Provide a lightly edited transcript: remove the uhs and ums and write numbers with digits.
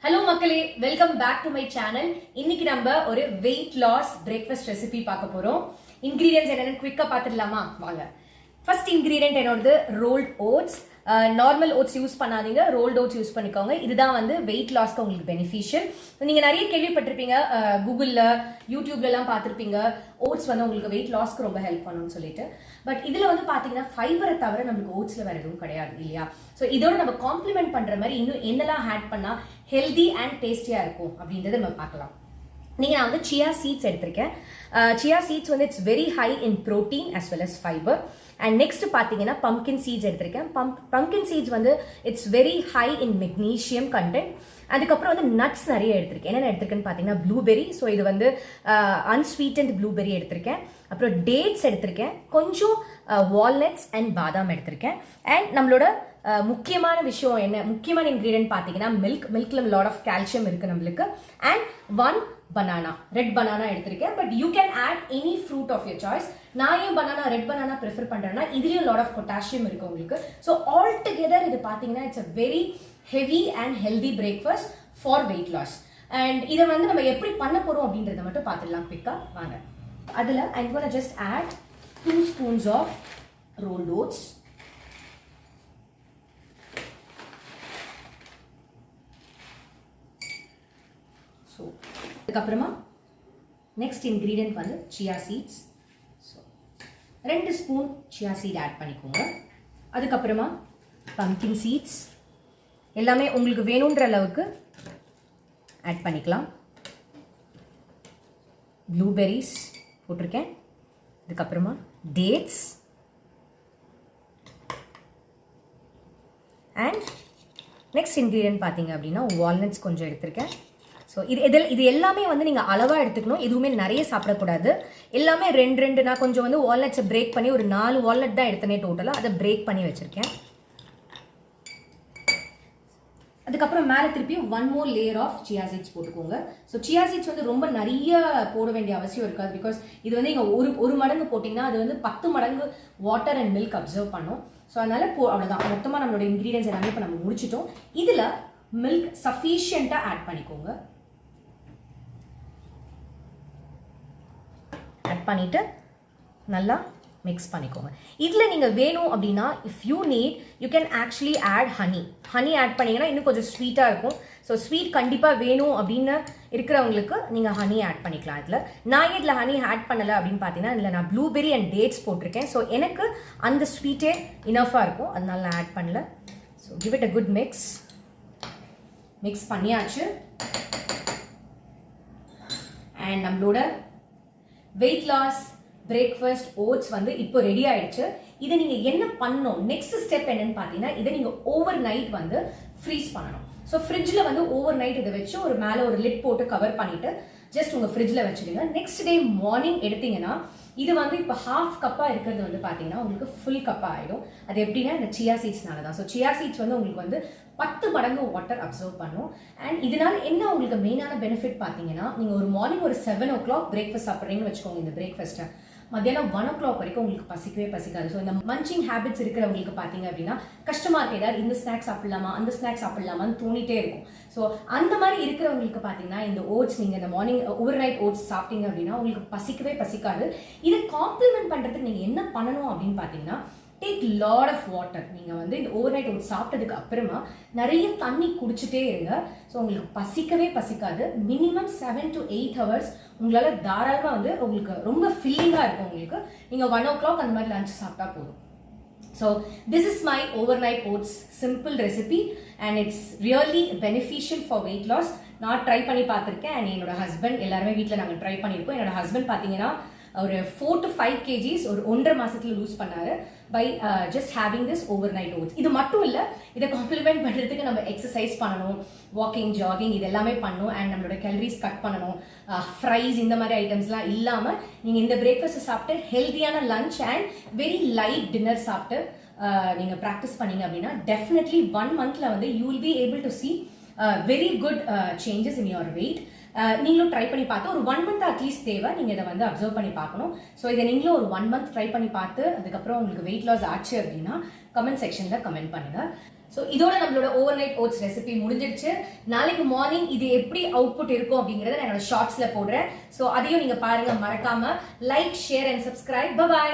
Hello மக்களே, welcome back to my channel. இன்னைக்கு நம்ம ஒரு வெயிட் லாஸ் பிரேக்ஃபாஸ்ட் ரெசிபி பார்க்க போறோம். இன்கிரீடியன்ஸ் என்னன்னு குவிக்கா பார்த்துடலாமா? வாங்க. ஃபர்ஸ்ட் இன்கிரீடியன்ட் என்னோடது rolled oats. Normal oats use பண்ணாதீங்க, ரோல்ட் ஓட்ஸ் யூஸ் பண்ணிக்கோங்க. இதுதான் வந்து வெயிட் லாஸ்க்கு உங்களுக்கு பெனிஃபிஷியல். நீங்க நிறைய கேள்விப்பட்டிருப்பீங்க, கூகுள்ல யூடியூப்ல எல்லாம் பார்த்துருப்பீங்க, ஓட்ஸ் வந்து உங்களுக்கு வெயிட் லாஸ்க்கு ரொம்ப ஹெல்ப் பண்ணும்னு சொல்லிட்டு. பட் இதுல வந்து பாத்தீங்கன்னா ஃபைபரை தவிர நம்மளுக்கு ஓட்ஸ்ல வேற எதுவும் கிடையாது இல்லையா? ஸோ இதோட நம்ம காம்ப்ளிமெண்ட் பண்ற மாதிரி இன்னும் என்னெல்லாம் ஆட் பண்ணா ஹெல்தி அண்ட் டேஸ்டியா இருக்கும் அப்படின்றத நம்ம பார்க்கலாம். நான் வந்து சியா சீட்ஸ் எடுத்திருக்கேன். சியா சீட்ஸ் வந்து it's very high in protein as well as fibre. And next பார்த்தீங்கன்னா பம்கின் சீட்ஸ் எடுத்திருக்கேன். பம்கின் சீட்ஸ் வந்து it's very high in magnesium content. அதுக்கப்புறம் வந்து நட்ஸ் நிறைய எடுத்திருக்கேன். என்னென்ன எடுத்திருக்கேன்னு பார்த்தீங்கன்னா ப்ளூபெரி. ஸோ இது வந்து அன்ஸ்வீட்டன்ட் ப்ளூபெரி எடுத்திருக்கேன். அப்புறம் டேட்ஸ் எடுத்திருக்கேன். கொஞ்சம் வால்நட்ஸ் அண்ட் பாதாம் எடுத்திருக்கேன். அண்ட் நம்மளோட முக்கியமான விஷயம் என்ன, முக்கியமான இன்கிரீடியன்ட் பார்த்தீங்கன்னா மில்க்ல லாட் ஆஃப் கால்சியம் இருக்கு நம்மளுக்கு. And one banana, red banana எடுத்திருக்கேன். But you can add any fruit of your choice. நான் ஏன் ரெட் பனானா ப்ரிஃபர் பண்றேன்னா இதுலயும் லாட் ஆஃப் பொட்டாசியம் இருக்கு உங்களுக்கு. ஸோ ஆல் டுகெதர் இது பார்த்தீங்கன்னா it's a very heavy and healthy breakfast for weight loss. And இதை வந்து நம்ம எப்படி பண்ண போறோம் அப்படின்றத மட்டும் பார்த்துடலாம் குவிக்கா வாங்க. அதில் I'm gonna just add 2 spoons of rolled oats. So அதுக்கப்புறமா நெக்ஸ்ட் இன்க்ரீடியன்ட் வந்து chia seeds. So 2 spoon chia seed add பண்ணிக்கோங்க. அதுக்கப்புறமா பம்கின் சீட்ஸ் எல்லாமே உங்களுக்கு வேணுன்ற அளவுக்கு ஆட் பண்ணிக்கலாம். ப்ளூபெரிஸ் போட்டிருக்கேன். அதுக்கப்புறமா டேட்ஸ் அண்ட் நெக்ஸ்ட் இன்க்ரீடியன்ட் பார்த்தீங்க அப்படின்னா வால்நட்ஸ் கொஞ்சம் எடுத்திருக்கேன். ஸோ இது எல்லாமே வந்து நீங்கள் அளவாக எடுத்துக்கணும். எதுவுமே நிறைய சாப்பிடக்கூடாது. எல்லாமே ரெண்டு நான் கொஞ்சம் வந்து வால்நட்ஸை பிரேக் பண்ணி ஒரு 4 வால்நட் தான் எடுத்தனே டோட்டலாக, அதை பிரேக் பண்ணி வச்சுருக்கேன். அதுக்கப்புறம் மேலே திருப்பி 1 more layer of chia seeds போட்டுக்கோங்க. ஸோ சியா சீட்ஸ் வந்து ரொம்ப நிறைய போட வேண்டிய அவசியம் இருக்காது. பிகாஸ் இது வந்து நீங்கள் ஒரு மடங்கு போட்டிங்கன்னா அது வந்து 10 மடங்கு வாட்டர் அண்ட் மில்க் அப்சர்வ் பண்ணும். ஸோ அதனால அவ்வளோதான், மொத்தமாக நம்மளோட இன்க்ரீடியன்ஸ் எல்லாமே இப்போ நம்ம முடிச்சிட்டோம். இதில் மில்க் சஃபிஷியண்ட்டாக ஆட் பண்ணிக்கோங்க. ஆட் பண்ணிவிட்டு நல்லா மிக்ஸ் பண்ணிக்கோங்க. இதில் நீங்கள் வேணும் அப்படின்னா if you need you can actually add honey add பண்ணிங்கன்னா இன்னும் கொஞ்சம் ஸ்வீட்டாக இருக்கும். ஸோ ஸ்வீட் கண்டிப்பாக வேணும் அப்படின்னு இருக்கிறவங்களுக்கு நீங்கள் ஹனி ஆட் பண்ணிக்கலாம். இதில் நான் இதில் ஹனி ஆட் பண்ணலை அப்படின்னு பார்த்தீங்கன்னா இதில் நான் ப்ளூபெரி அண்ட் டேட்ஸ் போட்டிருக்கேன். ஸோ எனக்கு அந்த ஸ்வீட்டே இனஃபாக இருக்கும், அதனால நான் ஆட் பண்ணல. So give it a good mix பண்ணியாச்சு. அண்ட் நம்மளோட வெயிட் லாஸ் பிரேக்ஃபாஸ்ட் ஓட்ஸ் வந்து இப்போ ரெடி ஆயிடுச்சு. இதை நீங்க என்ன பண்ணணும், நெக்ஸ்ட் ஸ்டெப் என்னன்னு பார்த்தீங்கன்னா இதை நீங்க ஓவர் நைட் வந்து ஃப்ரீஸ் பண்ணணும். ஸோ ஃப்ரிட்ஜில் வந்து ஓவர் நைட் இதை வச்சு ஒரு மேலே ஒரு லிட் போட்டு கவர் பண்ணிட்டு ஜஸ்ட் உங்க ஃப்ரிட்ஜில் வச்சுடுங்க. நெக்ஸ்ட் டே மார்னிங் எடுத்தீங்கன்னா இது வந்து இப்போ ஹாஃப் கப்பாக இருக்கிறது வந்து பார்த்தீங்கன்னா உங்களுக்கு ஃபுல் கப்பாக ஆகிடும். அது எப்படின்னா இந்த சியா சீட்ஸ்னால தான். ஸோ சியா சீட்ஸ் வந்து உங்களுக்கு வந்து 10 மடங்கு வாட்டர் அப்சர்வ் பண்ணும். அண்ட் இதனால என்ன உங்களுக்கு மெயினான பெனிஃபிட் பார்த்தீங்கன்னா நீங்கள் ஒரு மார்னிங் ஒரு 7 o'clock பிரேக்ஃபாஸ்ட் சாப்பிட்றீங்கன்னு வச்சுக்கோங்க. இந்த பிரேக்ஃபாஸ்ட்டை மத்தியானம் 1 o'clock வரைக்கும் உங்களுக்கு பசிக்காது. ஸோ இந்த மஞ்சிங் ஹேபிட்ஸ் இருக்கிறவங்களுக்கு பார்த்தீங்க அப்படின்னா கஷ்டமா இருக்கு, ஏதாவது இந்த ஸ்நாக்ஸ் சாப்பிடலாமா அந்த ஸ்நாக்ஸ் சாப்பிடலாமான்னு தோணிட்டே இருக்கும். ஸோ அந்த மாதிரி இருக்கிறவங்களுக்கு பார்த்தீங்கன்னா இந்த ஓட்ஸ் நீங்கள் இந்த மார்னிங் ஓவர் நைட் ஓட்ஸ் சாப்பிட்டீங்க அப்படின்னா உங்களுக்கு பசிக்காது. இதை காம்ப்ளிமெண்ட் பண்ணுறதுக்கு நீங்கள் என்ன பண்ணணும் அப்படின்னு பார்த்தீங்கன்னா டேக் லாட் ஆஃப் வாட்டர். நீங்கள் வந்து இந்த ஓவர் நைட் ஓட்ஸ் சாப்பிட்டதுக்கு அப்புறமா நிறைய தண்ணி குடிச்சிட்டே இருங்க. ஸோ உங்களுக்கு பசிக்காது. மினிமம் 7 to 8 hours உங்களால் தாராளமாக வந்து உங்களுக்கு ரொம்ப ஃபில்லிங்காக இருக்கும். உங்களுக்கு நீங்கள் 1 o'clock அந்த மாதிரி லஞ்ச் சாப்பிட்டா போதும். So this is my overnight oats simple recipe and it's really beneficial for weight loss. நான் ட்ரை பண்ணி பார்த்துருக்கேன் அண்ட் என்னோட ஹஸ்பண்ட் எல்லாருமே வீட்டில் நாங்கள் ட்ரை பண்ணியிருக்கோம். என்னோட ஹஸ்பண்ட் பார்த்தீங்கன்னா ஒரு 4 to 5 kgs ஒரு 1.5 மாசத்துல லூஸ் பண்ணாரு by just having this overnight oats. இது மட்டும் இல்லை, இதை காம்ப்ளிமெண்ட் பண்ணுறதுக்கு நம்ம எக்ஸசைஸ் பண்ணணும், வாக்கிங் ஜாகிங் இது எல்லாமே பண்ணணும். அண்ட் நம்மளோட கேலரிஸ் கட் பண்ணணும். ஃப்ரைஸ் இந்த மாதிரி ஐட்டம்ஸ்லாம் இல்லாமல் நீங்கள் இந்த பிரேக்ஃபாஸ்ட் சாப்பிட்டு ஹெல்த்தியான lunch and very light dinner சாப்பிட்டு நீங்கள் ப்ராக்டிஸ் பண்ணீங்க அப்படின்னா டெஃபினெட்லி 1 monthல வந்து you will be able to C very good changes in your wait. நீங்களும் ட்ரை பண்ணி பார்த்து ஒரு 1 month அட்லீஸ்ட் தேவை, நீங்கள் இதை வந்து அப்சர்வ் பண்ணி பார்க்கணும். ஸோ இதை நீங்களும் ஒரு 1 month ட்ரை பண்ணி பார்த்து அதுக்கப்புறம் உங்களுக்கு வெயிட் லாஸ் ஆச்சு அப்படின்னா கமெண்ட் செக்ஷனில் கமெண்ட் பண்ணுங்கள். ஸோ இதோட நம்மளோட ஓவர் நைட் ஓட்ஸ் ரெசிபி முடிஞ்சிடுச்சு. நாளைக்கு மார்னிங் இது எப்படி அவுட்புட் இருக்கும் அப்படிங்கறத நான் என்னோட ஷார்ட்ஸ்ல போடுறேன். ஸோ அதையும் நீங்க பாருங்க. மறக்காம like, share and subscribe. By.